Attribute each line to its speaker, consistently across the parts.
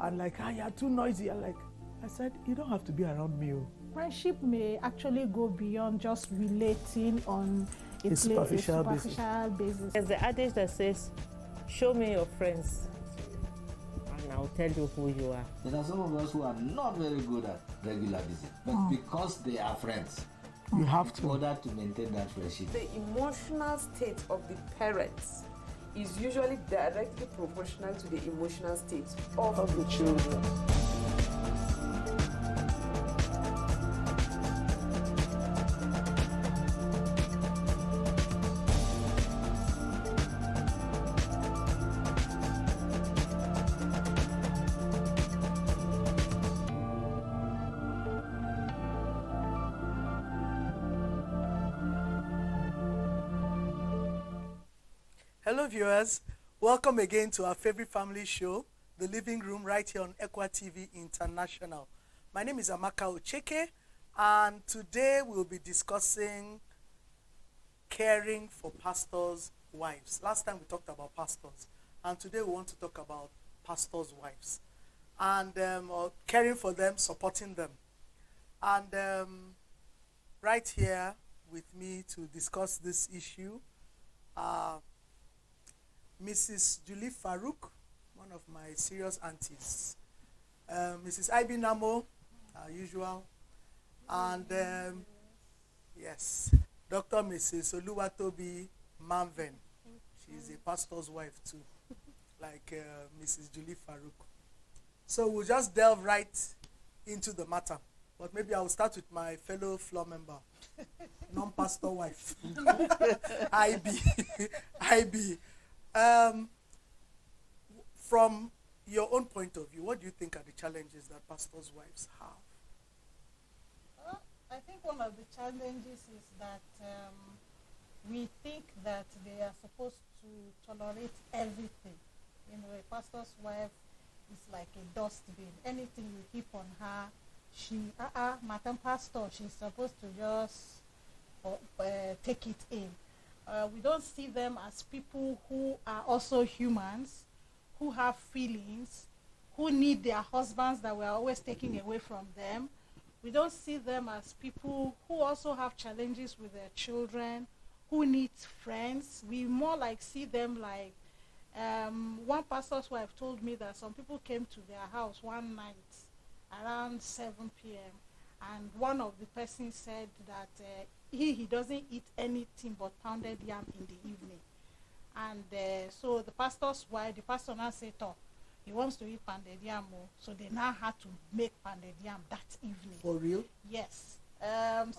Speaker 1: and like, you're too noisy. And like, I said, you don't have to be around me.
Speaker 2: Friendship may actually go beyond just relating on
Speaker 1: A superficial
Speaker 2: basis.
Speaker 3: There's the adage that says, show me your friends and I'll tell you who you are.
Speaker 4: There are some of us who are not very good at regular visit, but because they are friends,
Speaker 1: you have to.
Speaker 4: In order to maintain that friendship.
Speaker 5: The emotional state of the parents is usually directly proportional to the emotional state of the children.
Speaker 1: Hello viewers, welcome again to our favorite family show, The Living Room, right here on Equa TV International. My name is Amaka Ocheke, and today we'll be discussing caring for pastors' wives. Last time we talked about pastors, and today we want to talk about pastors' wives, and caring for them, supporting them. And right here with me to discuss this issue Mrs. Julie Farouk, one of my serious aunties, Mrs. Ibi Namo, usual, and yes, Dr. Mrs. Oluwatobi Manven. She's a pastor's wife too, like Mrs. Julie Farouk. So we'll just delve right into the matter, but maybe I'll start with my fellow floor member, non-pastor wife, IB. From your own point of view, what do you think are the challenges that pastors' wives have?
Speaker 2: I think one of the challenges is that we think that they are supposed to tolerate everything. You know, a pastor's wife is like a dustbin. Anything you heap on her, Madam Pastor, she's supposed to just take it in. We don't see them as people who are also humans, who have feelings, who need their husbands that we're always taking away from them. We don't see them as people who also have challenges with their children, who need friends. We more like see them like, one pastor's wife told me that some people came to their house one night around 7 p.m. and one of the persons said that he doesn't eat anything but pounded yam in the evening. And so the pastor's wife, the pastor now said, oh, he wants to eat pounded yam. So they now had to make pounded yam that evening.
Speaker 1: For real?
Speaker 2: Yes.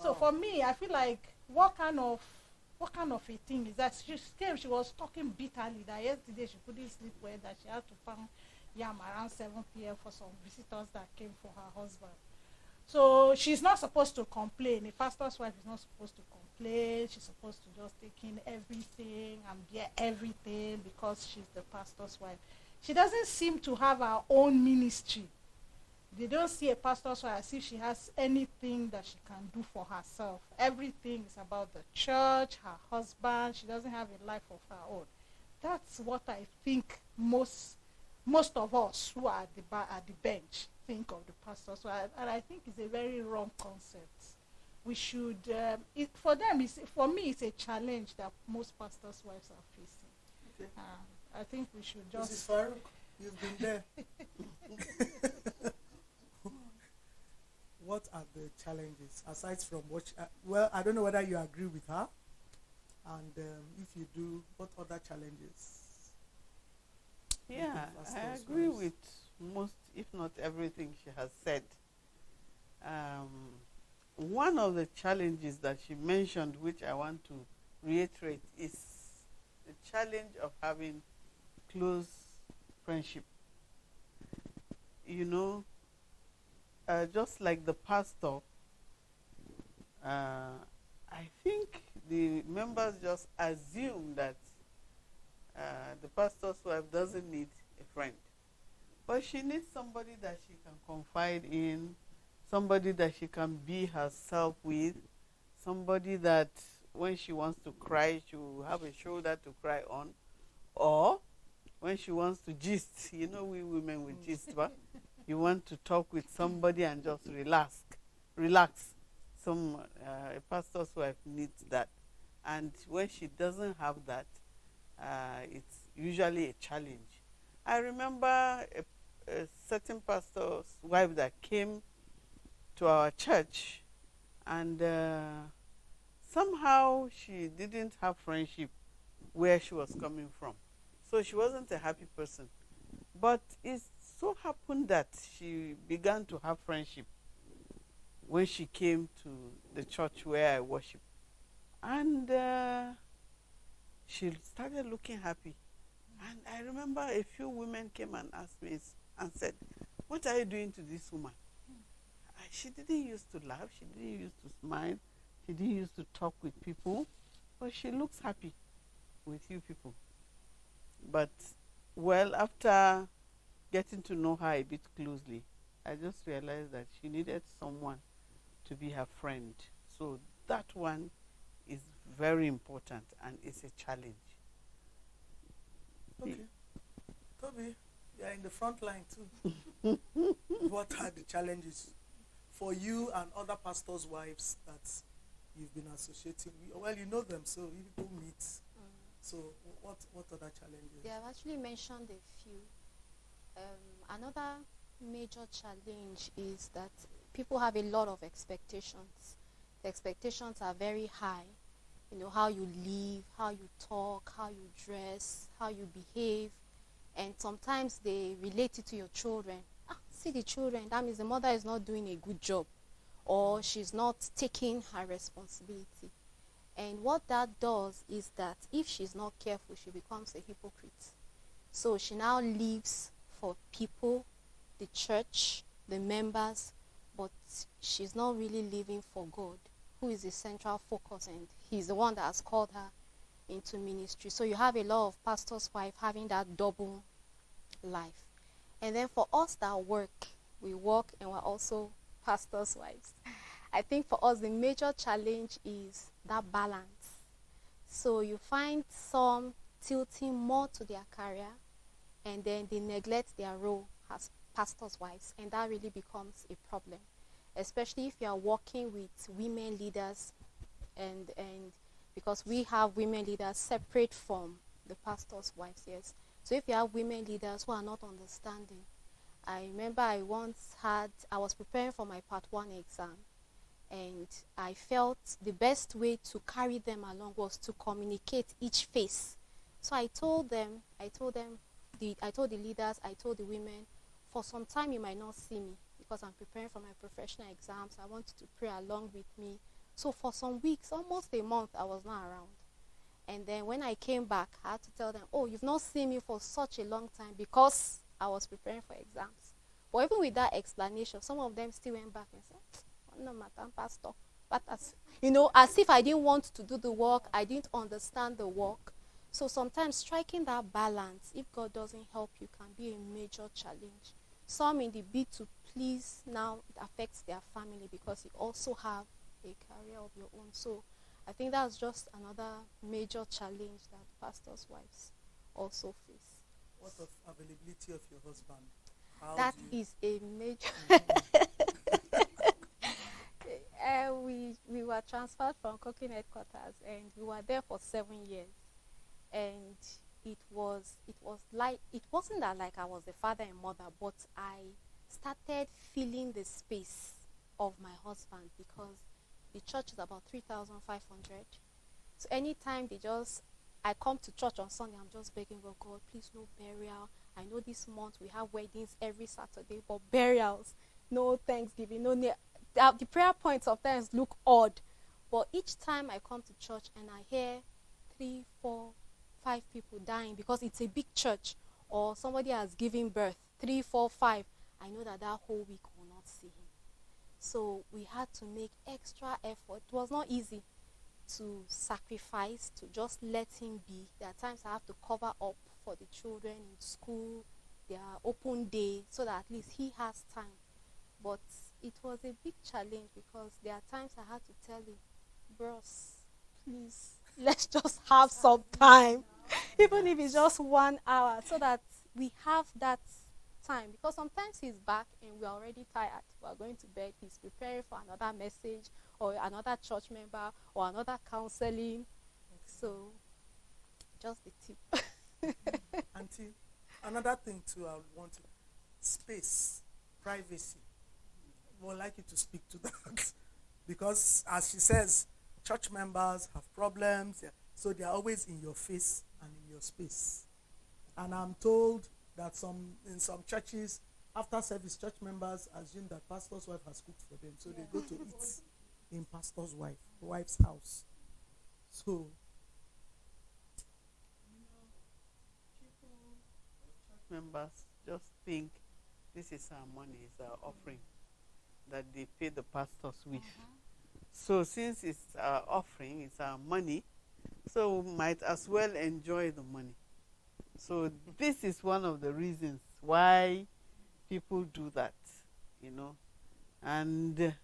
Speaker 2: So for me, I feel like what kind of a thing is that? She was talking bitterly that yesterday she couldn't sleep well, that she had to pound yam around 7 p.m. for some visitors that came for her husband. So she's not supposed to complain. A pastor's wife is not supposed to complain. She's supposed to just take in everything and bear everything because she's the pastor's wife. She doesn't seem to have her own ministry. They don't see a pastor's wife as if she has anything that she can do for herself. Everything is about the church, her husband. She doesn't have a life of her own. That's what I think most of us who are at the bench think of the pastor. So and I think it's a very wrong concept. We should, for me, it's a challenge that most pastors' wives are facing. Okay. I think we should just...
Speaker 1: Mrs. Farouk, you've been there. What are the challenges, aside from what... well, I don't know whether you agree with her, and if you do, what other challenges?
Speaker 6: Yeah, I agree with most, if not everything she has said. One of the challenges that she mentioned, which I want to reiterate, is the challenge of having close friendship. You know, just like the pastor, I think the members just assume that the pastor's wife doesn't need a friend. But she needs somebody that she can confide in, somebody that she can be herself with, somebody that when she wants to cry, she will have a shoulder to cry on, or when she wants to gist, you know, we women with gist, but you want to talk with somebody and just relax. A pastor's wife needs that, and when she doesn't have that, it's usually a challenge. I remember a certain pastor's wife that came to our church, and somehow she didn't have friendship where she was coming from. So she wasn't a happy person. But it so happened that she began to have friendship when she came to the church where I worship. And she started looking happy. And I remember a few women came and asked me and said, "What are you doing to this woman?" She didn't used to laugh, she didn't used to smile, she didn't used to talk with people, but she looks happy with you people. But, well, after getting to know her a bit closely, I just realized that she needed someone to be her friend. So that one is very important and it's a challenge.
Speaker 1: Okay. Toby, you are in the front line too. What are the challenges for you and other pastors' wives that you've been associating with? Well, you know them, so you people meet. So what other challenges?
Speaker 7: They have actually mentioned a few. Another major challenge is that people have a lot of expectations. The expectations are very high. You know, how you live, how you talk, how you dress, how you behave. And sometimes they relate it to your children. See the children, that means the mother is not doing a good job, or she's not taking her responsibility. And what that does is that if she's not careful, she becomes a hypocrite. So she now lives for people, the church, the members, but she's not really living for God, who is the central focus, and he's the one that has called her into ministry. So you have a lot of pastors' wives having that double life. And then for us that work, we work and we're also pastors' wives. I think for us the major challenge is that balance. So you find some tilting more to their career, and then they neglect their role as pastors' wives, and that really becomes a problem, especially if you are working with women leaders, and because we have women leaders separate from the pastors' wives, yes. So if you have women leaders who are not understanding, I remember I was preparing for my part 1 exam, and I felt the best way to carry them along was to communicate each phase. So I told the leaders, I told the women, for some time you might not see me because I'm preparing for my professional exams. I want you to pray along with me. So for some weeks, almost a month, I was not around. And then when I came back, I had to tell them, "Oh, you've not seen me for such a long time," because I was preparing for exams. But even with that explanation, some of them still went back and said, "Oh, no, Madam Pastor." But as if I didn't want to do the work, I didn't understand the work. So sometimes striking that balance, if God doesn't help you, can be a major challenge. Some in the bid to please, now it affects their family because you also have a career of your own. So I think that's just another major challenge that pastors' wives also face.
Speaker 1: What of availability of your husband?
Speaker 7: That is a major. We were transferred from cooking headquarters, and we were there for 7 years. And it wasn't that like I was the father and mother, but I started feeling the space of my husband because the church is about 3,500. So anytime I come to church on Sunday, I'm just begging God, please no burial. I know this month we have weddings every Saturday, but burials, no Thanksgiving, no. The prayer points sometimes look odd, but each time I come to church and I hear 3, 4, 5 people dying because it's a big church, or somebody has given birth, 3, 4, 5, I know that whole week will not see him. So we had to make extra effort. It was not easy to sacrifice, to just let him be. There are times I have to cover up for the children in school, their open day, so that at least he has time. But it was a big challenge because there are times I had to tell him, "Bros, please, let's just have some time, even if it's just 1 hour, so that we have that time. Because sometimes he's back and we're already tired. We're going to bed. He's preparing for another message or another church member or another counseling. So, just the tip.
Speaker 1: Auntie, another thing too I would want to, space, privacy. I would like you to speak to that. Because as she says, church members have problems, yeah, so they are always in your face and in your space. And I'm told that in some churches, after service, church members assume that pastor's wife has cooked for them, so they go to eat in pastor's wife's house. So,
Speaker 6: Members just think this is our money, it's our offering that they pay the pastors with. So since it's our offering, it's our money, so we might as well enjoy the money. So this is one of the reasons why people do that, and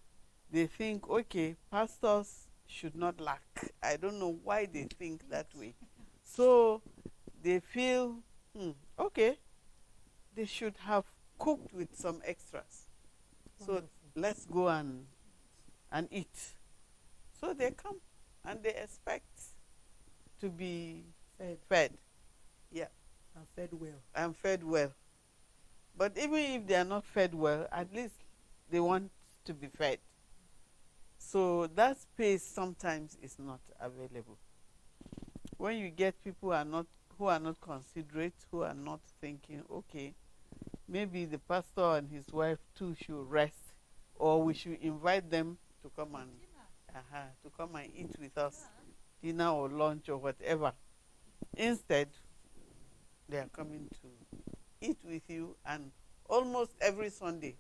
Speaker 6: they think, okay, pastors should not lack. I don't know why they think that way. So they feel, okay, they should have cooked with some extras. So let's go and eat. So they come and they expect to be fed. Yeah.
Speaker 1: and fed well.
Speaker 6: And fed well. But even if they are not fed well, at least they want to be fed. So that space sometimes is not available. When you get people who are not considerate, who are not thinking, okay, maybe the pastor and his wife too should rest, or we should invite them to come and eat with us, dinner or lunch or whatever. Instead, they are coming to eat with you, and almost every Sunday,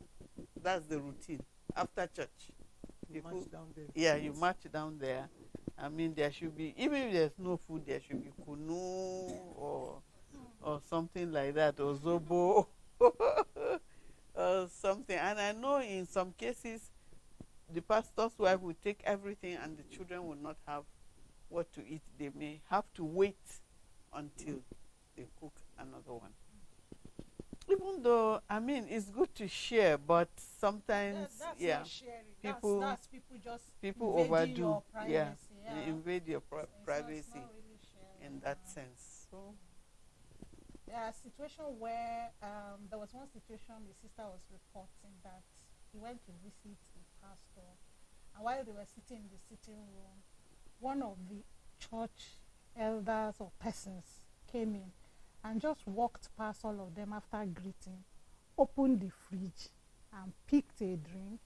Speaker 6: that's the routine. After church,
Speaker 1: You march down there.
Speaker 6: yeah, you march down there. I mean, there should be, even if there's no food, there should be kunu or something like that, or zobo or something. And I know in some cases, the pastor's wife will take everything and the children will not have what to eat. They may have to wait until they cook another one. Even though, I mean, it's good to share, but sometimes,
Speaker 2: That's
Speaker 6: yeah,
Speaker 2: not sharing.
Speaker 6: people-
Speaker 2: That's people just
Speaker 6: people
Speaker 2: invading
Speaker 6: overdo.
Speaker 2: your
Speaker 6: Yeah,
Speaker 2: privacy,
Speaker 6: they invade your
Speaker 2: So it's
Speaker 6: privacy
Speaker 2: not really sharing,
Speaker 6: in that sense. So,
Speaker 2: There are situations where there was one situation the sister was reporting that he went to visit a pastor, and while they were sitting in the sitting room, one of the church elders or persons came in and just walked past all of them after greeting, opened the fridge and picked a drink.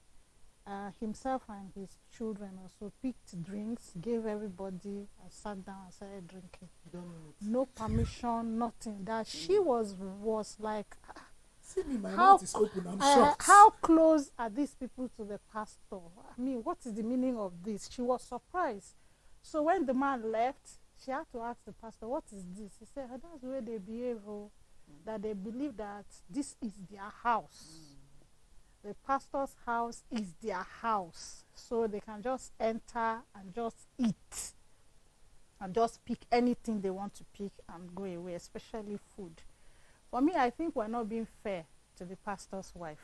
Speaker 2: Himself and his children also picked drinks, gave everybody, and sat down and started drinking.
Speaker 1: You don't know it.
Speaker 2: No permission, nothing. That she was like,
Speaker 1: See me, my
Speaker 2: How
Speaker 1: mouth is open. I'm shocked.
Speaker 2: how close are these people to the pastor? I mean, what is the meaning of this? She was surprised. So when the man left, she had to ask the pastor, what is this? He said, oh, that's the way they behave, that they believe that this is their house. The pastor's house is their house. So they can just enter and just eat and just pick anything they want to pick and go away, especially food. For me, I think we're not being fair to the pastor's wife.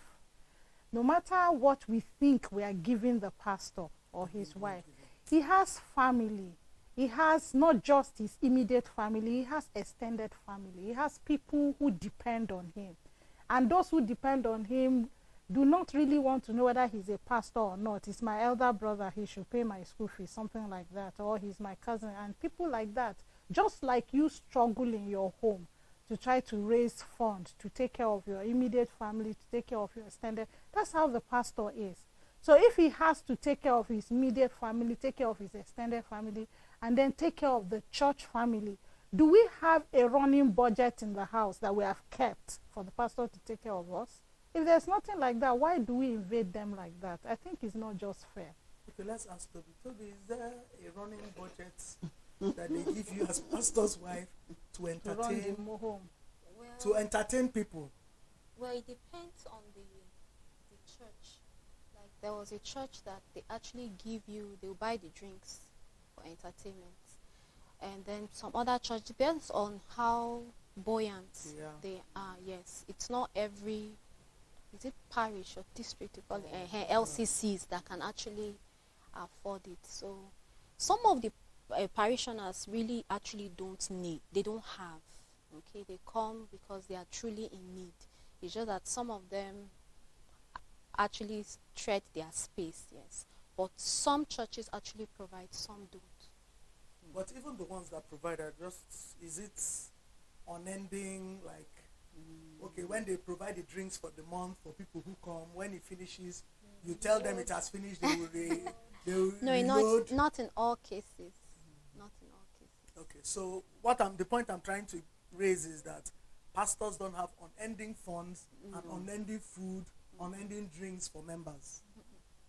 Speaker 2: No matter what we think we are giving the pastor or his wife, he has family. He has not just his immediate family, he has extended family. He has people who depend on him. And those who depend on him do not really want to know whether he's a pastor or not. He's my elder brother, he should pay my school fees, something like that. Or he's my cousin, and people like that. Just like you struggle in your home to try to raise funds, to take care of your immediate family, to take care of your extended, that's how the pastor is. So if he has to take care of his immediate family, take care of his extended family, and then take care of the church family, do we have a running budget in the house that we have kept for the pastor to take care of us? If there's nothing like that, why do we invade them like that? I think it's not just fair.
Speaker 1: Okay, let's ask Toby. Toby, is there a running budget that they give you as pastor's wife to
Speaker 2: To run
Speaker 1: entertain
Speaker 2: the home.
Speaker 1: to entertain people?
Speaker 7: Well, it depends on the church. Like there was a church that they actually give you, they'll buy the drinks for entertainment. And then some other church depends on how buoyant
Speaker 1: Yeah.
Speaker 7: they are. Yes, it's not every, is it parish or district, you call it, LCCs that can actually afford it. So some of the parishioners really actually don't need, they don't have. Okay, they come because they are truly in need. It's just that some of them actually tread their space, yes. But some churches actually provide, some don't.
Speaker 1: But even the ones that provide are just, is it unending, like, okay, when they provide the drinks for the month for people who come, when it finishes, you tell them it has finished, they will
Speaker 7: No,
Speaker 1: reload.
Speaker 7: not in all cases. Not in all cases.
Speaker 1: Okay, so the point I'm trying to raise is that pastors don't have unending funds and unending food, unending drinks for members.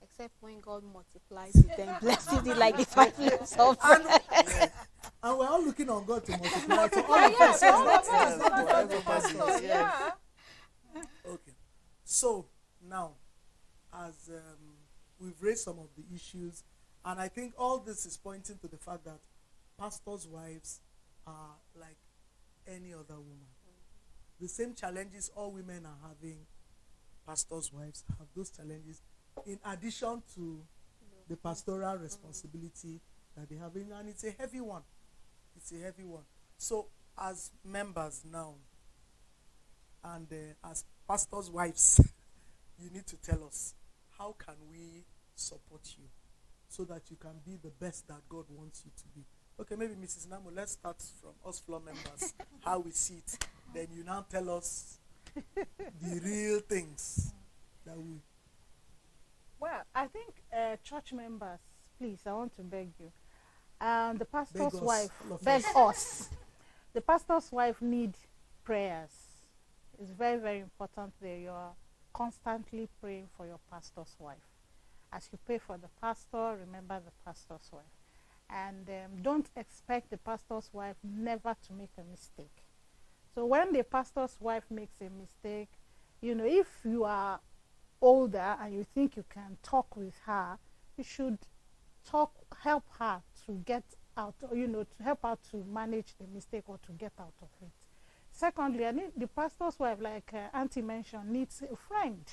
Speaker 7: Except when God multiplies it, then blesses it like the 5 loaves of bread.
Speaker 1: Yeah. And we're all looking on God to multiply. So all of us,
Speaker 2: all of
Speaker 1: yes,
Speaker 2: us,
Speaker 1: not
Speaker 2: not
Speaker 1: just
Speaker 2: just
Speaker 1: the
Speaker 2: the
Speaker 1: pastors.
Speaker 2: pastors, yeah.
Speaker 1: Okay. So now, as we've raised some of the issues, and I think all this is pointing to the fact that pastors' wives are like any other woman. The same challenges all women are having, pastors' wives have those challenges, in addition to the pastoral responsibility that they have, and it's a heavy one. It's a heavy one. So, as members now, and as pastors' wives, you need to tell us, how can we support you so that you can be the best that God wants you to be? Okay, maybe Mrs. Namo, let's start from us floor members, how we see it. Then you now tell us the real things that we...
Speaker 2: Well, I think church members, please, I want to beg you. The pastor's
Speaker 1: Beg us,
Speaker 2: wife,
Speaker 1: all of
Speaker 2: beg
Speaker 1: us.
Speaker 2: us. The pastor's wife need prayers. It's very, very important that you are constantly praying for your pastor's wife. As you pray for the pastor, remember the pastor's wife. And don't expect the pastor's wife never to make a mistake. So when the pastor's wife makes a mistake, you know, if you are older and you think you can talk with her, you should help her to get out, or, you know, to help her to manage the mistake or to get out of it. Secondly, I need the pastor's wife, like Auntie mentioned, needs a friend.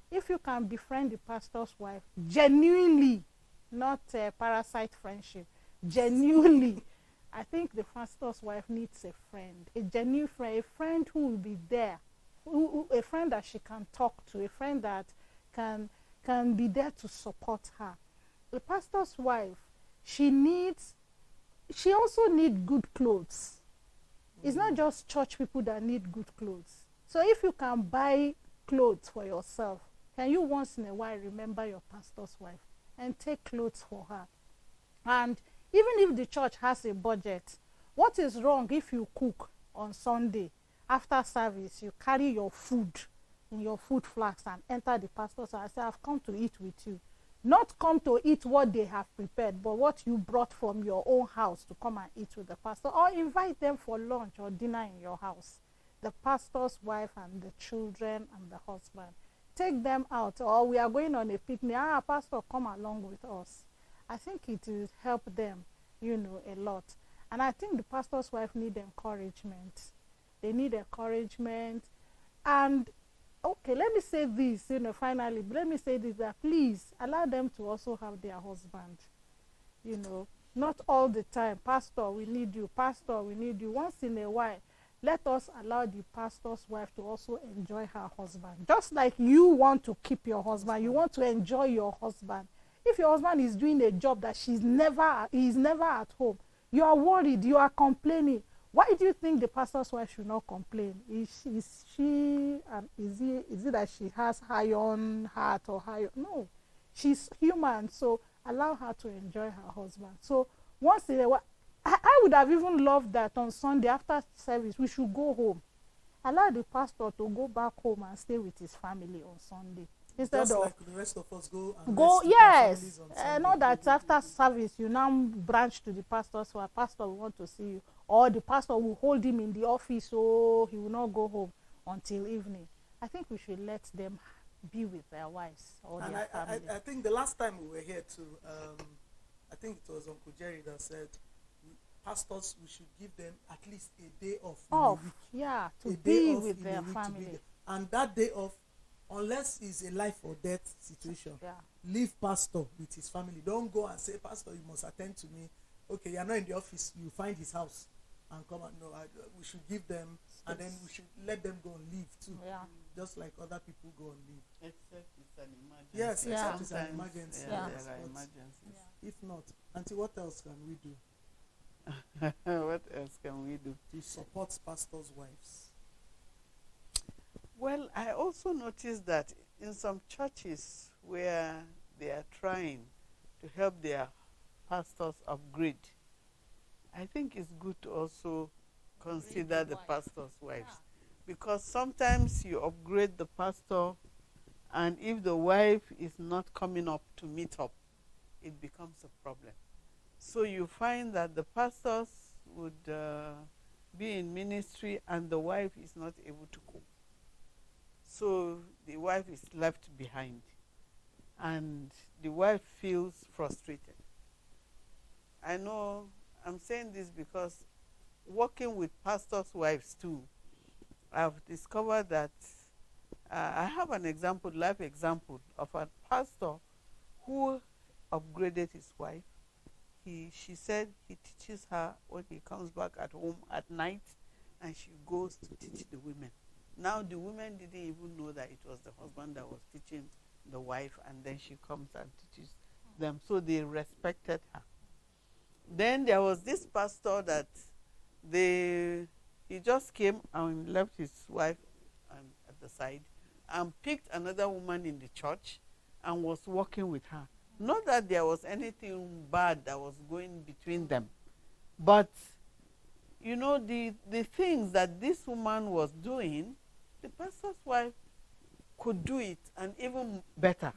Speaker 2: If you can befriend the pastor's wife genuinely, not parasite friendship, genuinely, I think the pastor's wife needs a friend, a genuine friend, a friend who will be there, a friend that she can talk to, a friend that can be there to support her. The pastor's wife, she also needs good clothes. It's not just church people that need good clothes. So if you can buy clothes for yourself, can you once in a while remember your pastor's wife and take clothes for her? And even if the church has a budget, what is wrong if you cook on Sunday after service, you carry your food in your food flasks and enter the pastor's house and say, I've come to eat with you. Not come to eat what they have prepared, but what you brought from your own house to come and eat with the pastor, or invite them for lunch or dinner in your house. The pastor's wife and the children and the husband. Take them out, or we are going on a picnic. Pastor, come along with us. I think it will help them, you know, a lot. And I think the pastor's wife need encouragement. They need encouragement. And okay, let me say this, you know, finally, let me say this, that please allow them to also have their husband. You know, not all the time, Pastor, we need you, Pastor, we need you. Once in a while, let us allow the pastor's wife to also enjoy her husband. Just like you want to keep your husband, you want to enjoy your husband. If your husband is doing a job that he's never at home, you are worried, you are complaining. Why do you think the pastor's wife should not complain? Is it that she has iron heart or high? No, she's human, so allow her to enjoy her husband. So once in a while, I would have even loved that on Sunday after service we should go home. Allow the pastor to go back home and stay with his family on Sunday. Instead
Speaker 1: Just
Speaker 2: of
Speaker 1: like the rest of us go and
Speaker 2: go,
Speaker 1: rest with our
Speaker 2: yes,
Speaker 1: families on Sunday.
Speaker 2: not that after service you now branch to the pastor, so pastor will want to see you, or the pastor will hold him in the office, so he will not go home until evening. I think we should let them be with their wives or
Speaker 1: And
Speaker 2: their family.
Speaker 1: I think the last time we were here too, I think it was Uncle Jerry that said pastors, we should give them at least a day off
Speaker 2: Off,
Speaker 1: in a week.
Speaker 2: yeah, to
Speaker 1: A day
Speaker 2: be
Speaker 1: off
Speaker 2: with
Speaker 1: in
Speaker 2: their
Speaker 1: a week to be
Speaker 2: family.
Speaker 1: there. And that day off, unless it's a life or death situation,
Speaker 2: Yeah.
Speaker 1: leave pastor with his family. Don't go and say, pastor, you must attend to me. Okay, you're not in the office, you find his house and come and no, we should give them, and then we should let them go and leave too,
Speaker 2: Yeah.
Speaker 1: just like other people go and leave.
Speaker 6: Except it's an emergency.
Speaker 1: Yes,
Speaker 2: Yeah.
Speaker 1: except it's an
Speaker 6: Sometimes,
Speaker 1: emergency.
Speaker 6: Yeah,
Speaker 1: yes,
Speaker 6: there are
Speaker 1: but
Speaker 6: emergencies.
Speaker 1: if not, auntie, what else can we do
Speaker 6: What else can we do?
Speaker 1: to support pastors' wives?
Speaker 6: Well, I also noticed that in some churches where they are trying to help their pastors upgrade, I think it's good to also consider the pastors' wives. Because sometimes you upgrade the pastor, and if the wife is not coming up to meet up, it becomes a problem. So you find that the pastors would be in ministry and the wife is not able to cope. So the wife is left behind and the wife feels frustrated. I know I'm saying this because working with pastors' wives too, I've discovered that I have an example, life example of a pastor who upgraded his wife. She said he teaches her when he comes back at home at night, and she goes to teach the women. Now the women didn't even know that it was the husband that was teaching the wife, and then she comes and teaches them. So they respected her. Then there was this pastor that he just came and left his wife at the side and picked another woman in the church and was working with her. Not that there was anything bad that was going between them, but you know, the things that this woman was doing, the pastor's wife could do it and even better.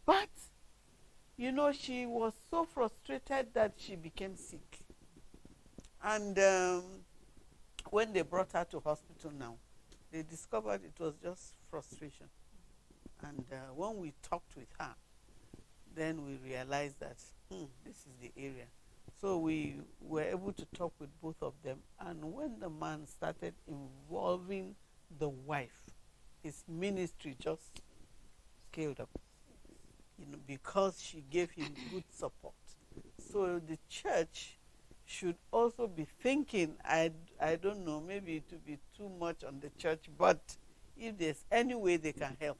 Speaker 6: But you know, she was so frustrated that she became sick. And when they brought her to hospital now, they discovered it was just frustration. And when we talked with her, then we realized that this is the area. So we were able to talk with both of them. And when the man started involving the wife, his ministry just scaled up, you know, because she gave him good support. So the church should also be thinking, I don't know, maybe it would be too much on the church, but if there's any way they can help.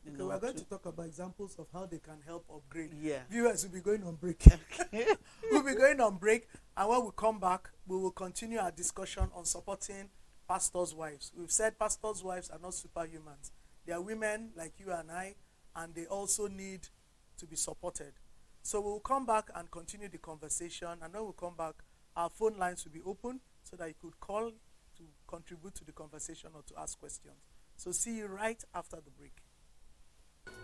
Speaker 1: Okay, we're going to talk about examples of how they can help upgrade.
Speaker 6: Yeah.
Speaker 1: Viewers will be going on break. We'll be going on break, and when we come back, we will continue our discussion on supporting pastors' wives. We've said pastors' wives are not superhumans. They are women like you and I, and they also need to be supported. So we'll come back and continue the conversation, and when we come back, our phone lines will be open so that you could call to contribute to the conversation or to ask questions. So see you right after the break.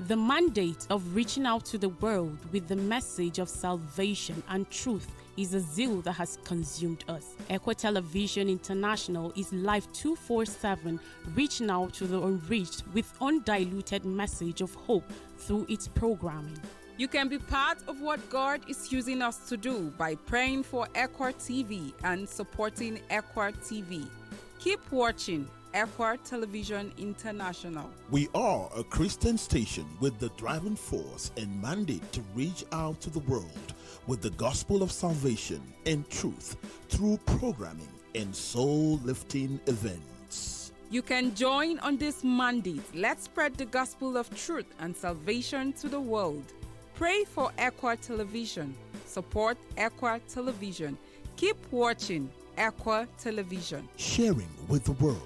Speaker 8: The mandate of reaching out to the world with the message of salvation and truth is a zeal that has consumed us. Equa Television International is live 24/7, reaching out to the unreached with undiluted message of hope through its programming.
Speaker 9: You can be part of what God is using us to do by praying for Equa TV and supporting Equa TV. Keep watching Equa Television International.
Speaker 10: We are a Christian station with the driving force and mandate to reach out to the world with the gospel of salvation and truth through programming and soul-lifting events.
Speaker 9: You can join on this mandate. Let's spread the gospel of truth and salvation to the world. Pray for Equa Television. Support Equa Television. Keep watching Equa Television.
Speaker 10: Sharing with the world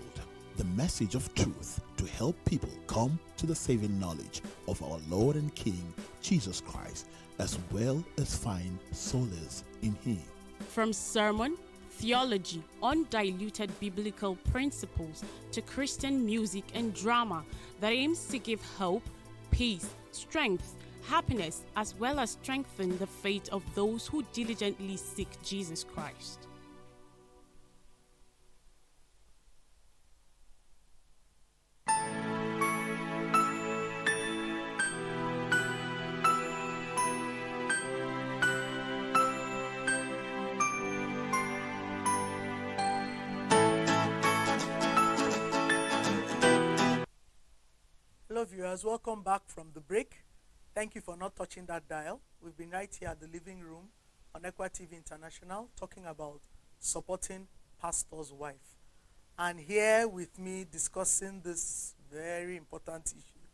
Speaker 10: the message of truth to help people come to the saving knowledge of our Lord and King, Jesus Christ, as well as find solace in Him.
Speaker 8: From sermon, theology, undiluted biblical principles to Christian music and drama that aims to give hope, peace, strength, happiness, as well as strengthen the faith of those who diligently seek Jesus Christ.
Speaker 1: viewers, welcome back from the break. Thank you for not touching that dial. We've been right here at the living room on Equa TV International talking about supporting pastor's wife. And here with me discussing this very important issue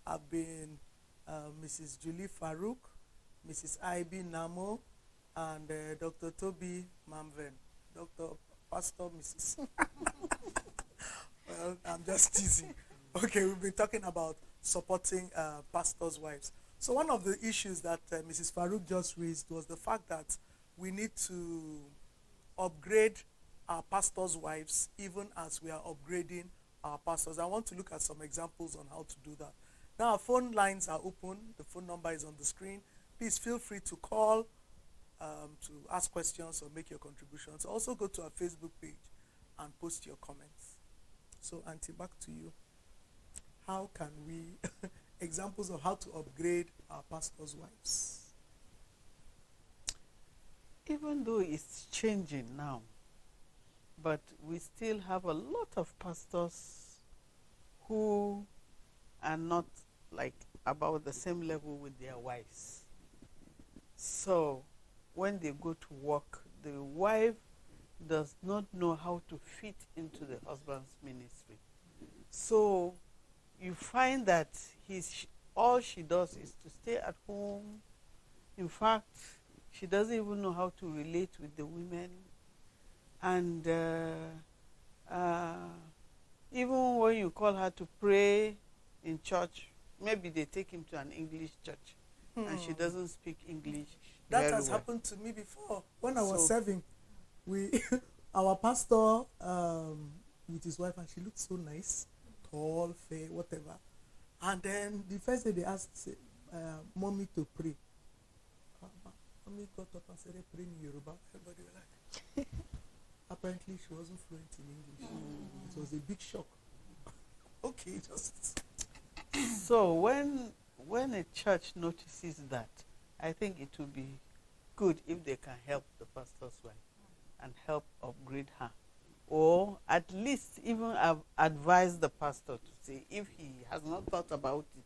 Speaker 1: have been Mrs. Julie Farouk, Mrs. Ibi Namo, and Dr. Toby Mamven. Dr. Pastor Mrs. Well, I'm just teasing. Okay, we've been talking about supporting pastors' wives. So one of the issues that Mrs. Farouk just raised was the fact that we need to upgrade our pastors' wives even as we are upgrading our pastors. I want to look at some examples on how to do that. Now, our phone lines are open. The phone number is on the screen. Please feel free to call to ask questions or make your contributions. Also go to our Facebook page and post your comments. So, Auntie, back to you. How can we, examples of how to upgrade our pastors' wives?
Speaker 6: Even though it's changing now, but we still have a lot of pastors who are not like about the same level with their wives. So when they go to work, the wife does not know how to fit into the husband's ministry. So you find that all she does is to stay at home. In fact, she doesn't even know how to relate with the women. And even when you call her to pray in church, maybe they take him to an English church and she doesn't speak English.
Speaker 1: That has happened to me before. When I was serving, our pastor with his wife, and she looked so nice, tall, fair, whatever. And then the first day they asked mommy to pray. Mommy got up and said, pray in Yoruba. Everybody was like, apparently she wasn't fluent in English. It was a big shock. Okay, just.
Speaker 6: So when a church notices that, I think it would be good if they can help the pastor's wife and help upgrade her. Or at least even advise the pastor to say, if he has not thought about it,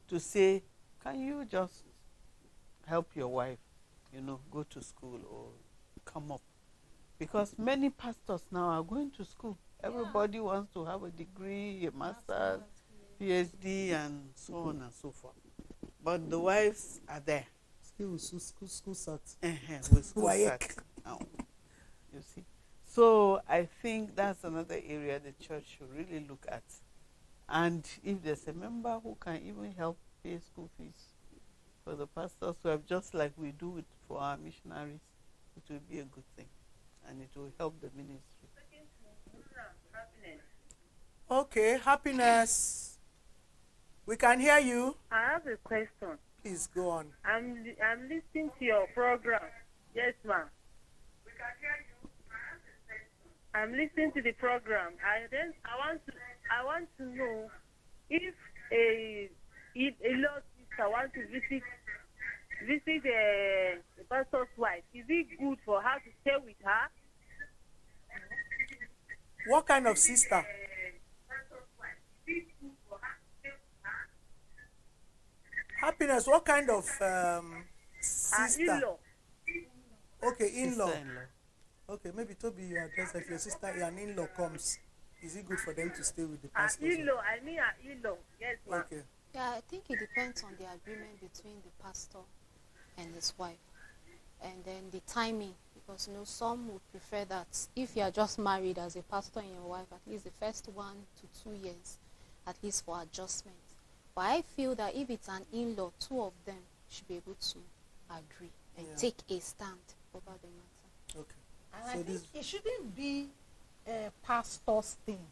Speaker 6: to say, can you just help your wife, go to school or come up? Because many pastors now are going to school. Everybody wants to have a degree, a master's, PhD, and so on and so forth. But the wives are there.
Speaker 1: Still with school sat.
Speaker 6: With school sat. You see. So I think that's another area the church should really look at. And if there's a member who can even help pay school fees for the pastors who have, just like we do it for our missionaries, it will be a good thing. And it will help the ministry.
Speaker 1: Okay, Happiness. We can hear you.
Speaker 11: I have a question.
Speaker 1: Please go on.
Speaker 11: I'm listening to your program. Yes, ma'am. We can hear you. I'm listening to the program. I want to know if a law sister wants to visit the pastor's wife. Is it good for her to stay with her?
Speaker 1: What kind of sister? Happiness, what kind of sister?
Speaker 11: In-law.
Speaker 1: Okay, in-law.
Speaker 6: Sister-in-law.
Speaker 1: Okay, maybe Toby, you address if your sister, an in-law comes, is it good for them to stay with the pastor?
Speaker 11: In-law, I mean in-law. Yes, ma'am.
Speaker 1: Okay.
Speaker 7: Yeah, I think it depends on the agreement between the pastor and his wife. And then the timing, because some would prefer that if you are just married as a pastor and your wife, at least the first 1 to 2 years, at least for adjustment. But I feel that if it's an in-law, 2 of them should be able to agree and take a stand over the matter.
Speaker 1: Okay.
Speaker 2: And I think it shouldn't be a pastor's thing.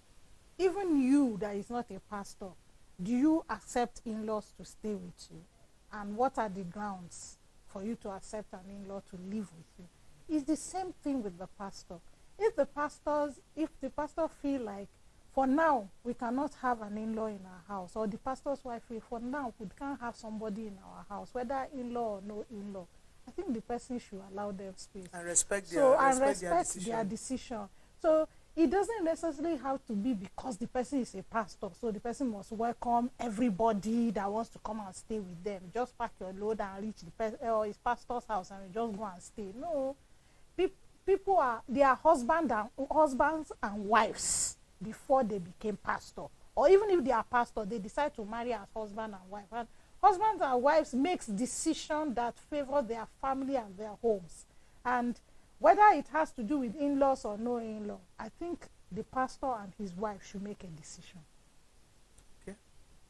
Speaker 2: Even you that is not a pastor, do you accept in-laws to stay with you? And what are the grounds for you to accept an in-law to live with you? It's the same thing with the pastor. If the pastor feel like, for now, we cannot have an in-law in our house, or the pastor's wife feel, for now, we can't have somebody in our house, whether in-law or no in-law, I think the person should allow them space.
Speaker 1: And respect
Speaker 2: their decision. So it doesn't necessarily have to be because the person is a pastor, so the person must welcome everybody that wants to come and stay with them. Just pack your load and reach the or his pastor's house and you just go and stay. No, people they are husbands and wives before they became pastor, or even if they are pastor, they decide to marry as husband and wife. And husbands and wives makes decisions that favor their family and their homes. And whether it has to do with in-laws or no in-law, I think the pastor and his wife should make a decision.
Speaker 6: Okay.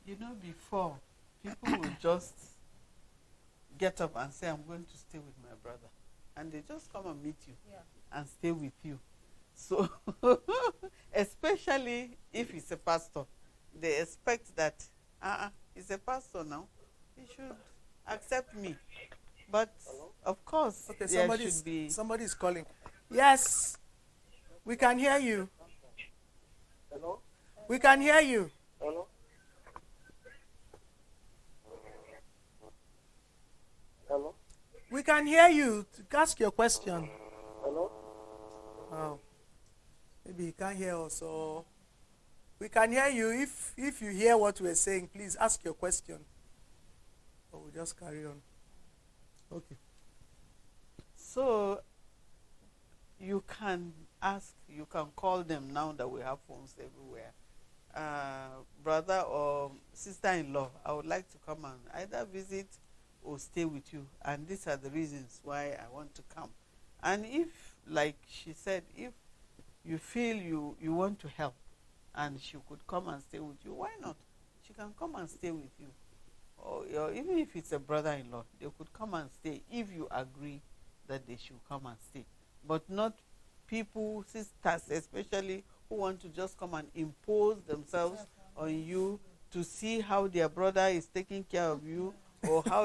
Speaker 6: You know, before, people would just get up and say, I'm going to stay with my brother. And they just come and meet you and stay with you. So, especially if he's a pastor, they expect that, he's a pastor now, he should accept me. But of course,
Speaker 1: Okay,
Speaker 6: there should be.
Speaker 1: somebody is calling. Yes, we can hear you.
Speaker 12: Hello?
Speaker 1: We can hear you.
Speaker 12: Hello? Hello?
Speaker 1: We can hear you. Ask your question.
Speaker 12: Hello?
Speaker 1: Oh, maybe he can't hear us. So we can hear you. If you hear what we're saying, please ask your question. Or we'll just carry on. Okay.
Speaker 6: So you can ask, you can call them now that we have phones everywhere. Brother or sister-in-law, I would like to come and either visit or stay with you. And these are the reasons why I want to come. And if, like she said, if you feel you want to help and she could come and stay with you, why not? She can come and stay with you. Or even if it's a brother-in-law, they could come and stay if you agree that they should come and stay. But not people, sisters especially, who want to just come and impose themselves on you to see how their brother is taking care of you, or how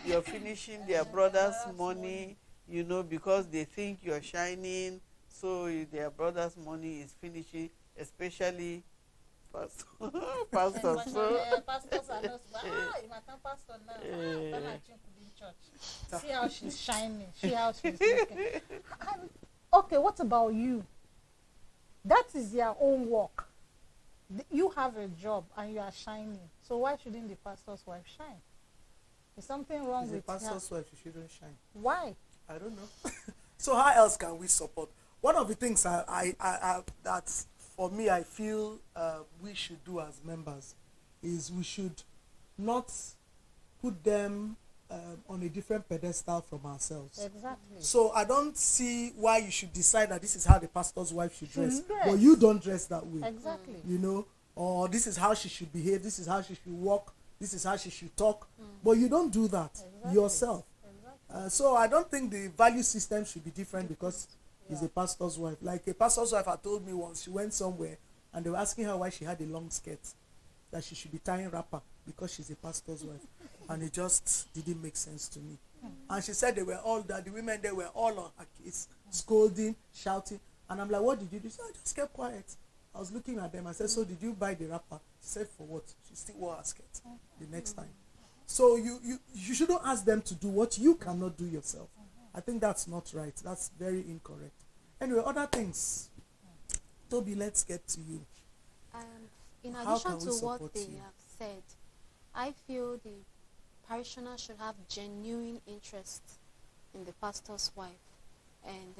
Speaker 6: you're finishing their brother's money, you know, because they think you're shining, so their brother's money is finishing, especially pastors.
Speaker 2: Pastors are not, pastor now. See how she's shining. See how she's looking. Okay, what about you? That is your own work. You have a job and you are shining. So why shouldn't the pastor's wife shine? Is something wrong with
Speaker 1: the pastor's wife? She shouldn't shine.
Speaker 2: Why?
Speaker 1: I don't know. So how else can we support? One of the things I that for me I feel we should do as members is we should not put them on a different pedestal from ourselves.
Speaker 2: Exactly.
Speaker 1: So I don't see why you should decide that this is how the pastor's wife should dress, but you don't dress that way.
Speaker 2: Exactly.
Speaker 1: You know, or this is how she should behave, this is how she should walk, this is how she should talk, but you don't do that yourself. So I don't think the value system should be different because he's a pastor's wife. Like a pastor's wife had told me once, she went somewhere and they were asking her why she had a long skirt, that she should be tying wrapper because she's a pastor's wife. And it just didn't make sense to me. And she said the women there were all on her case, scolding, shouting. And I'm like, what did you do? She said, I just kept quiet. I was looking at them. I said, so did you buy the wrapper? She said, for what? She still wore her skirt the next time. So you shouldn't ask them to do what you cannot do yourself. I think that's not right. That's very incorrect. Anyway, other things. Toby, let's get to you.
Speaker 7: In addition to what they have said, I feel the parishioner should have genuine interest in the pastor's wife. And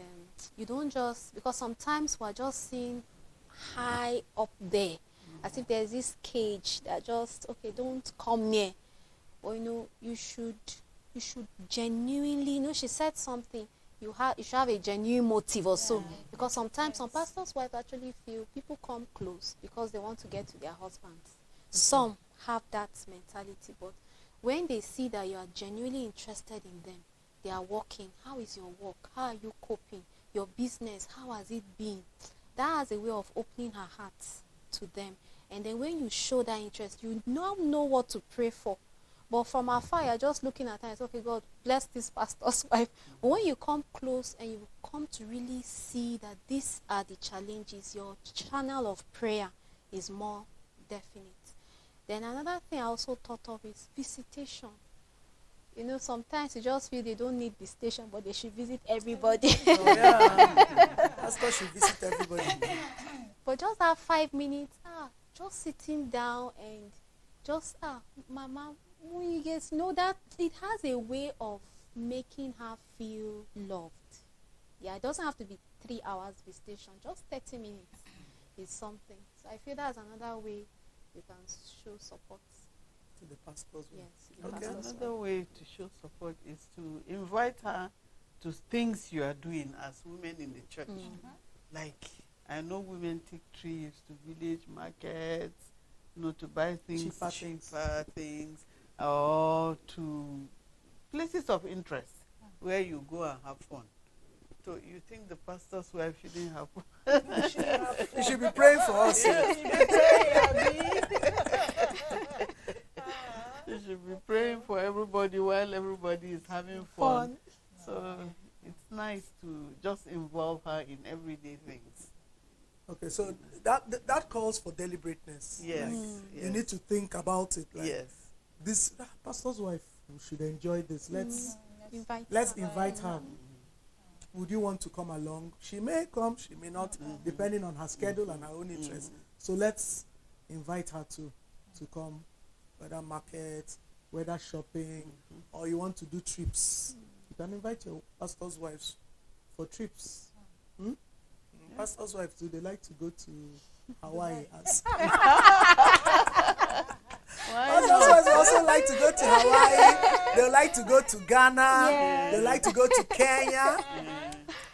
Speaker 7: you don't just, because sometimes we're just seeing high up there, as if there's this cage that just, okay, don't come near. But you should genuinely, she said something, you should have a genuine motive or so. Because sometimes some pastors' wives actually feel people come close because they want to get to their husbands. Some have that mentality, but when they see that you are genuinely interested in them, they are working. How is your work? How are you coping? Your business, how has it been? That has a way of opening her heart to them. And then when you show that interest, you now know what to pray for. But from afar, you're just looking at her and say, okay, God, bless this pastor's wife. But when you come close and you come to really see that these are the challenges, your channel of prayer is more definite. Then another thing I also thought of is visitation. Sometimes you just feel they don't need visitation, but they should visit everybody.
Speaker 1: Oh, yeah. Pastor should visit everybody.
Speaker 7: But just that 5 minutes, just sitting down and just, Mama, you guys know that it has a way of making her feel loved. Yeah, it doesn't have to be 3 hours visitation. Just 30 minutes is something. So I feel that's another way you can show support.
Speaker 1: To the pastor's wife.
Speaker 7: Yes, to the
Speaker 1: Okay.
Speaker 7: pastor's
Speaker 6: Another
Speaker 7: wife.
Speaker 6: way to show support is to invite her to things you are doing as women in the church. Like, I know women take trips to village markets, to buy things, cheaper things, or to places of interest where you go and have fun. So you think the pastor's wife shouldn't have fun?
Speaker 1: You should be praying for us.
Speaker 6: You should be praying for everybody while everybody is having fun. So it's nice to just involve her in everyday things.
Speaker 1: Okay, so that calls for deliberateness.
Speaker 6: Yes,
Speaker 1: Like,
Speaker 6: yes.
Speaker 1: You need to think about it. Like,
Speaker 6: Yes.
Speaker 1: this pastor's wife should enjoy this. Let's
Speaker 7: Invite
Speaker 1: invite her. Would you want to come along? She may come, she may not, depending on her schedule and her own interests. So let's invite her to come, whether market, whether shopping, or you want to do trips. You can invite your pastor's wives for trips. Pastor's wives, do they like to go to Hawaii? Pastor's wives also like to go to Hawaii. They like to go to Ghana. They like to go to Kenya.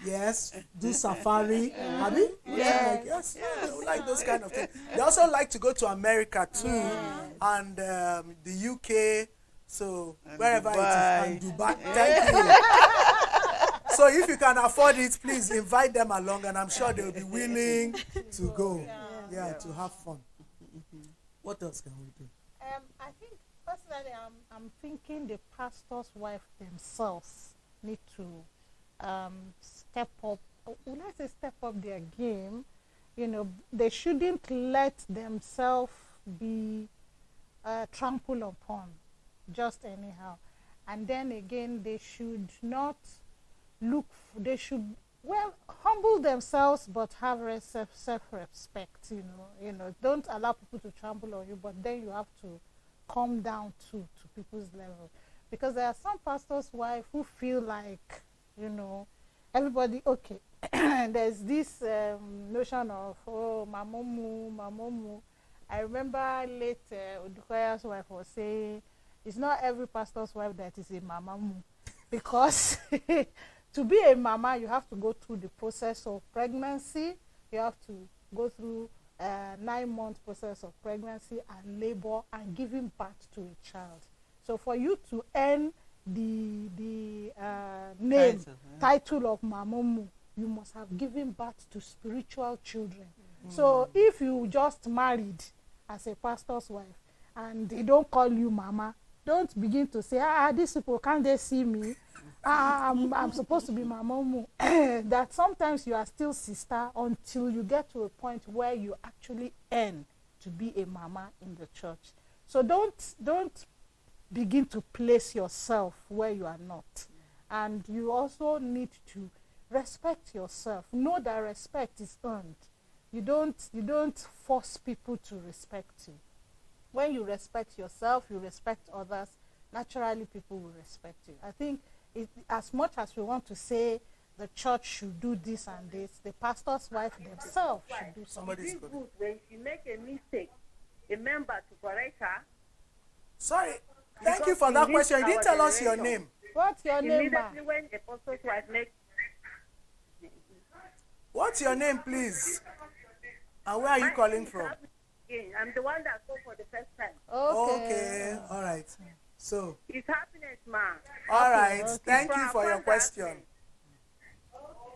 Speaker 1: Yes, do safari. Abi? Yes. They like those kind of things. They also like to go to America too, and the UK. So
Speaker 6: And
Speaker 1: wherever
Speaker 6: Dubai.
Speaker 1: it is, and Dubai. Thank you. So if you can afford it, please invite them along, and I'm sure they'll be willing to go. Yeah, to have fun. What else can we do?
Speaker 2: I think personally, I'm thinking the pastor's wife themselves need to step up. When I say step up their game, they shouldn't let themselves be trampled upon just anyhow. And then again, they should not they should humble themselves, but have self-respect. Don't allow people to trample on you, but then you have to come down to people's level, because there are some pastors' wives who feel like everybody okay. There's this notion of mamomu. I remember late Odukoya's wife was saying it's not every pastor's wife that is a mamamu, because to be a mama, you have to go through the process of pregnancy. You have to go through a 9-month process of pregnancy and labor and giving birth to a child. So for you to earn the title of Mamomu, you must have given birth to spiritual children. So if you just married as a pastor's wife and they don't call you mama, don't begin to say, these people, can't they see me? I'm supposed to be Mamomu. That sometimes you are still sister until you get to a point where you actually earn to be a mama in the church. So don't begin to place yourself where you are not. And you also need to respect yourself. Know that respect is earned. You don't force people to respect you. When you respect yourself, you respect others, naturally people will respect you. I think as much as we want to say the church should do this and this, the pastor's wife themselves should do something.
Speaker 11: It is good when she make a mistake, a member to correct her.
Speaker 1: Sorry, thank you for that question. You didn't tell us your name.
Speaker 2: What's your name, ma?
Speaker 11: Immediately when a pastor's wife makes.
Speaker 1: What's your name, please? And where are you calling from?
Speaker 11: I'm the one that called for the first time.
Speaker 1: Okay. All right. So.
Speaker 11: It's happiness, ma.
Speaker 1: All right.
Speaker 11: Okay.
Speaker 1: Thank you for your
Speaker 11: From
Speaker 1: question.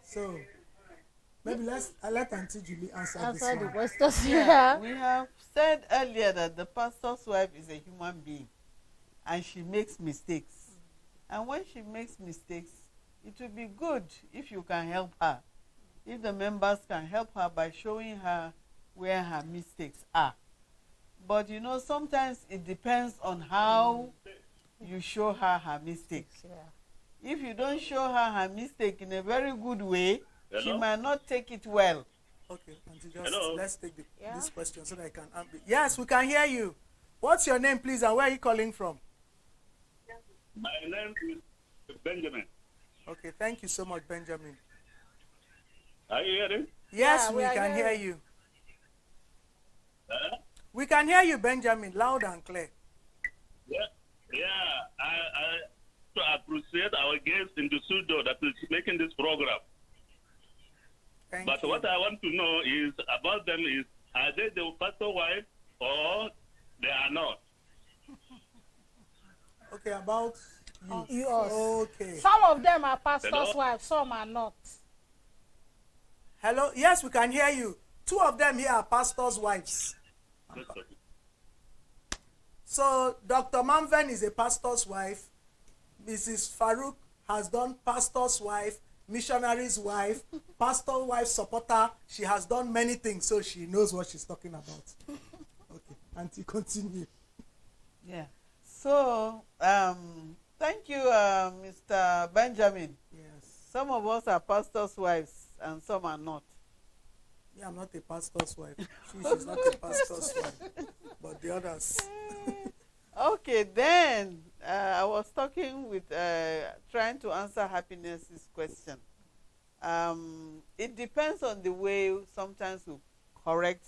Speaker 1: So, maybe let Auntie Julie answer this
Speaker 2: the
Speaker 1: one.
Speaker 2: questions.
Speaker 6: We have said earlier that the pastor's wife is a human being and she makes mistakes. And when she makes mistakes, it will be good if you can help her. If the members can help her by showing her where her mistakes are. But sometimes it depends on how you show her mistakes. If you don't show her mistake in a very good way, She
Speaker 13: Hello?
Speaker 6: might not take it well.
Speaker 1: Okay, Auntie, just
Speaker 13: Hello?
Speaker 1: let's take
Speaker 2: Yeah.
Speaker 1: this question so that I can answer. Yes, we can hear you. What's your name, please, and where are you calling from?
Speaker 13: My name is Benjamin.
Speaker 1: Okay, thank you so much, Benjamin.
Speaker 13: Are you hearing?
Speaker 1: Yes,
Speaker 2: Yeah,
Speaker 1: we
Speaker 2: we are
Speaker 1: can hear
Speaker 2: hearing.
Speaker 1: you.
Speaker 13: Huh?
Speaker 1: We can hear you, Benjamin, loud and clear.
Speaker 13: Yeah. I to appreciate our guest in the studio that is making this program.
Speaker 1: Thank
Speaker 13: But
Speaker 1: you.
Speaker 13: what I want to know is about them is, are they the pastor wife or they are not?
Speaker 1: Okay, about you.
Speaker 2: Yours.
Speaker 1: Okay.
Speaker 2: Some of them are pastors'
Speaker 13: Hello?
Speaker 2: wives, some are not.
Speaker 1: Hello? Yes, we can hear you. Two of them here are pastors' wives.
Speaker 13: That's okay.
Speaker 1: So, Dr. Manven is a pastor's wife. Mrs. Farouk has done pastor's wife, missionary's wife, pastor wife supporter. She has done many things, so she knows what she's talking about. Okay, Auntie, continue.
Speaker 6: Yeah. So, thank you, Mr. Benjamin.
Speaker 1: Yes.
Speaker 6: Some of us are pastors' wives and some are not.
Speaker 1: Yeah, I'm not a pastor's wife. She's not a pastor's wife. But the others.
Speaker 6: Okay, then I was talking with, trying to answer Happiness's question. It depends on the way sometimes we correct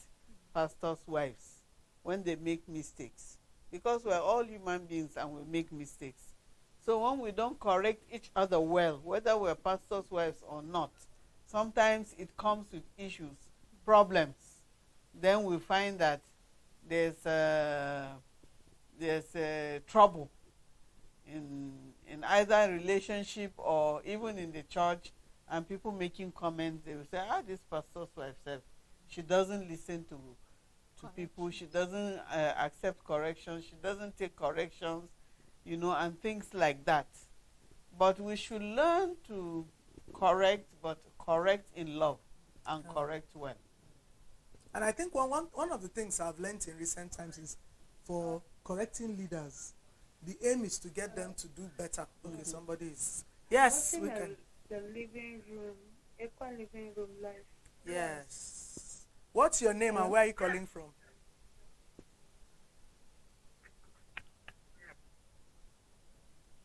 Speaker 6: pastors' wives when they make mistakes. Because we're all human beings and we make mistakes. So when we don't correct each other well, whether we're pastors' wives or not, sometimes it comes with issues, problems. Then we find that there's trouble in either relationship or even in the church, and people making comments. They will say, this pastor's wife said she doesn't listen to people, she doesn't accept corrections, she doesn't take corrections, and things like that. But we should learn to correct, but correct in love and correct well.
Speaker 1: And I think one of the things I've learned in recent times is for correcting leaders, the aim is to get them to do better. Okay, somebody is. Yes, we can.
Speaker 11: The living room, equal living room life.
Speaker 1: Yes. What's your name and where are you calling from?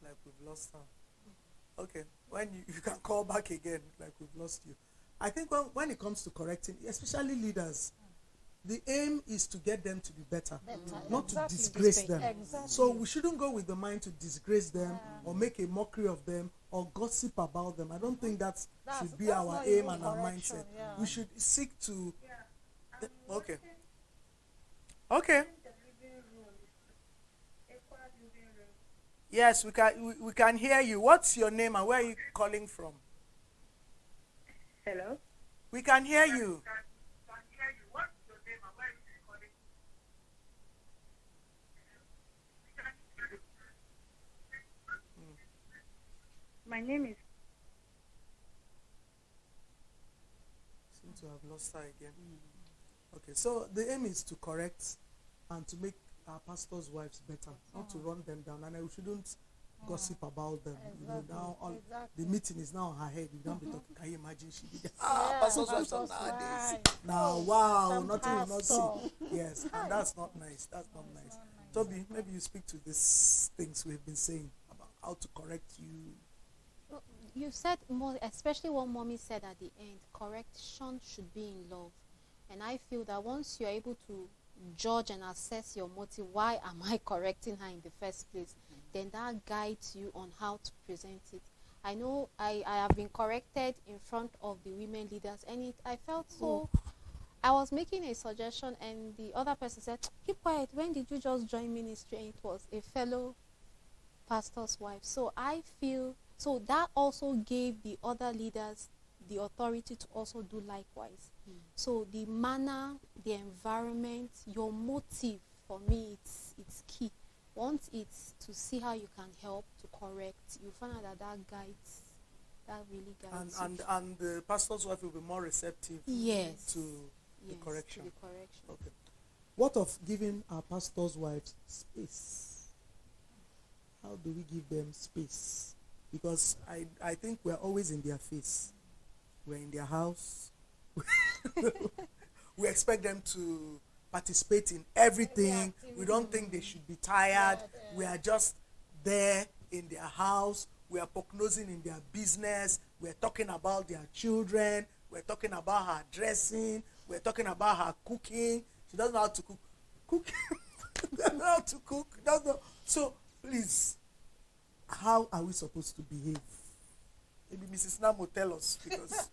Speaker 1: Like we've lost her. Okay, when you can call back again, like we've lost you. I think when it comes to correcting, especially leaders, the aim is to get them to be better, not to disgrace them.
Speaker 2: Exactly.
Speaker 1: So we shouldn't go with the mind to disgrace them or make a mockery of them or gossip about them. I don't think that should be our aim and our mindset.
Speaker 2: Yeah.
Speaker 1: We should seek to. Okay. Okay. Yes, we can hear you. What's your name and where are you calling from?
Speaker 11: Hello?
Speaker 1: We can hear you.
Speaker 11: My name is.
Speaker 1: Seem to have lost her again. Okay, so the aim is to correct and to make our pastors' wives better, not to run them down, and we shouldn't gossip about them. Now the meeting is now on her head. You don't be talking. Can you imagine? She be there. Pastors' wives of nowadays. Now, wow, nothing will not see. Yes, and that's not nice. That's not nice. Toby, maybe you speak to these things we've been saying about how to correct you.
Speaker 7: You said more, especially what mommy said at the end, correction should be in love. And I feel that once you're able to judge and assess your motive, why am I correcting her in the first place, then that guides you on how to present it. I know I have been corrected in front of the women leaders, and I felt so. I was making a suggestion and the other person said, keep quiet, when did you just join ministry? And it was a fellow pastor's wife. So I feel, so that also gave the other leaders the authority to also do likewise. So the manner, the environment, your motive, for me, it's key. Once it's to see how you can help to correct, you find out that guides, that really guides.
Speaker 1: And the pastor's wife will be more receptive.
Speaker 7: Yes.
Speaker 1: To the correction.
Speaker 7: To the correction.
Speaker 1: Okay. What of giving our pastor's wives space? How do we give them space? Because I think we're always in their face. we're in their house. We expect them to participate in everything. We don't think they should be tired. We are just there in their house. We are prognosing in their business. We're talking about their children. We're talking about her dressing. We're talking about her cooking. She doesn't know how to cook. Doesn't know how to cook. Doesn't know. So please, how are we supposed to behave? Maybe Mrs. Nam will tell us, because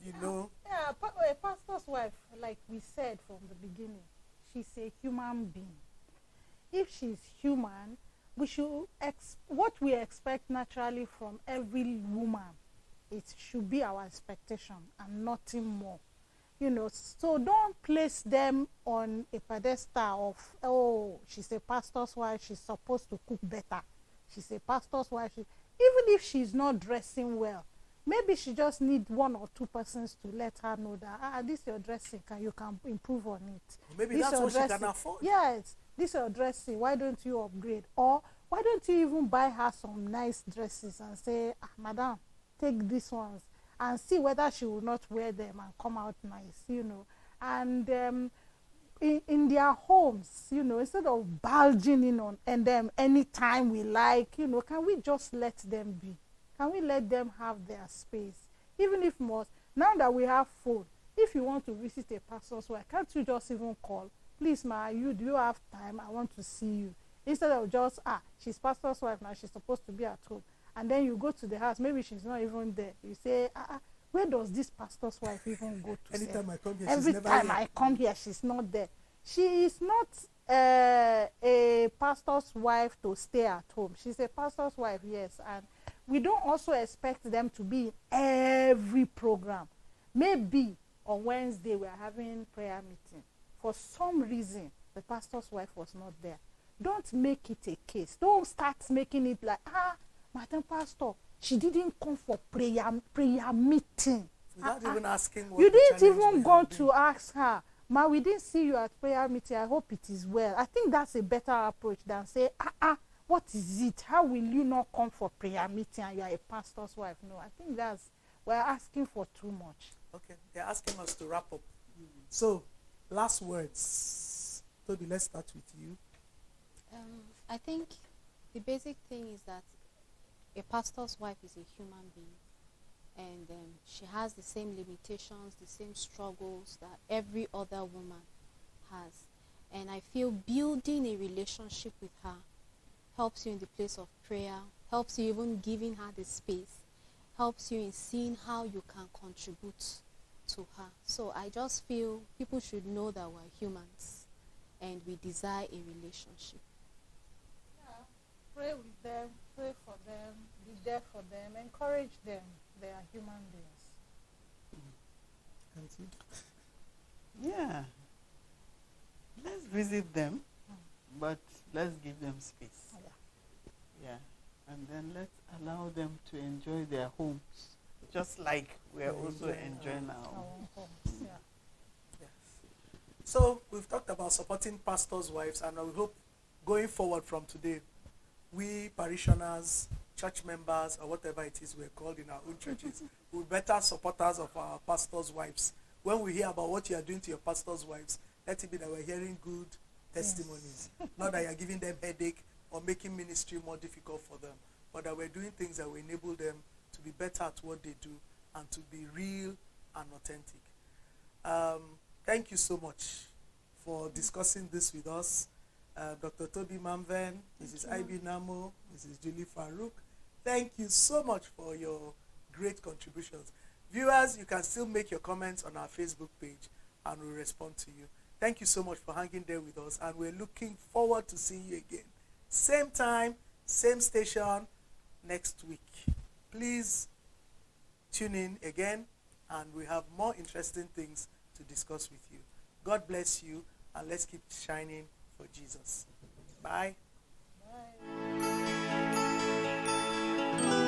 Speaker 1: you know.
Speaker 2: Yeah, a pastor's wife, like we said from the beginning, she's a human being. If she's human, we should what we expect naturally from every woman, it should be our expectation and nothing more. You know, so don't place them on a pedestal of, oh, she's a pastor's wife, she's supposed to cook better. She's a pastor's wife. Even if she's not dressing well, maybe she just needs 1 or 2 persons to let her know that, this is your dressing, you can improve on it.
Speaker 1: Maybe
Speaker 2: this
Speaker 1: that's what
Speaker 2: dressing.
Speaker 1: she can afford.
Speaker 2: Yes, this is your dressing, why don't you upgrade? Or why don't you even buy her some nice dresses and say, madam, take these ones, and see whether she will not wear them and come out nice, you know. And in their homes, you know, instead of bulging in on them anytime we like, you know, can we just let them be? Can we let them have their space? Even if most, now that we have phone, if you want to visit a pastor's wife, can't you just even call? Please, do you have time? I want to see you. Instead of just, she's pastor's wife now, she's supposed to be at home. And then you go to the house, maybe she's not even there. You say, where does this pastor's wife even go to?
Speaker 1: Anytime I come here,
Speaker 2: Every
Speaker 1: she's never
Speaker 2: time
Speaker 1: here.
Speaker 2: I come here, she's not there. She is not a pastor's wife to stay at home. She's a pastor's wife, yes. And we don't also expect them to be in every program. Maybe on Wednesday we are having prayer meeting. For some reason, the pastor's wife was not there. Don't make it a case. Don't start making it like, Madam Pastor, she didn't come for prayer meeting.
Speaker 1: Without even asking what
Speaker 2: you
Speaker 1: the
Speaker 2: didn't
Speaker 1: challenge
Speaker 2: even
Speaker 1: may
Speaker 2: go
Speaker 1: have been.
Speaker 2: to ask her, we didn't see you at prayer meeting. I hope it is well. I think that's a better approach than say, what is it? How will you not come for prayer meeting and you are a pastor's wife? No, I think we're asking for too much.
Speaker 1: Okay, they're asking us to wrap up. So, last words. Toby, let's start with you.
Speaker 7: I think the basic thing is that a pastor's wife is a human being, and she has the same limitations, the same struggles that every other woman has. And I feel building a relationship with her helps you in the place of prayer, helps you even giving her the space, helps you in seeing how you can contribute to her. So I just feel people should know that we're humans and we desire a relationship.
Speaker 2: Pray with them, pray for them, be there for them, encourage them. They are human beings.
Speaker 6: Yeah. Let's visit them, but let's give them space. Yeah. And then let's allow them to enjoy their homes, just like we're also enjoying our homes.
Speaker 2: Yeah.
Speaker 1: So, we've talked about supporting pastors' wives, and we hope going forward from today, we parishioners, church members, or whatever it is we're called in our own churches, will be better supporters of our pastors' wives. When we hear about what you are doing to your pastors' wives, let it be that we're hearing good testimonies. Not that you're giving them headache or making ministry more difficult for them, but that we're doing things that will enable them to be better at what they do and to be real and authentic. Thank you so much for discussing this with us. Dr. Toby Mamven, Mrs. Ivy Namo, Mrs. Julie Farouk, thank you so much for your great contributions. Viewers, you can still make your comments on our Facebook page and we'll respond to you. Thank you so much for hanging there with us, and we're looking forward to seeing you again. Same time, same station next week. Please tune in again, and we have more interesting things to discuss with you. God bless you, and let's keep shining for Jesus. Bye.
Speaker 2: Bye.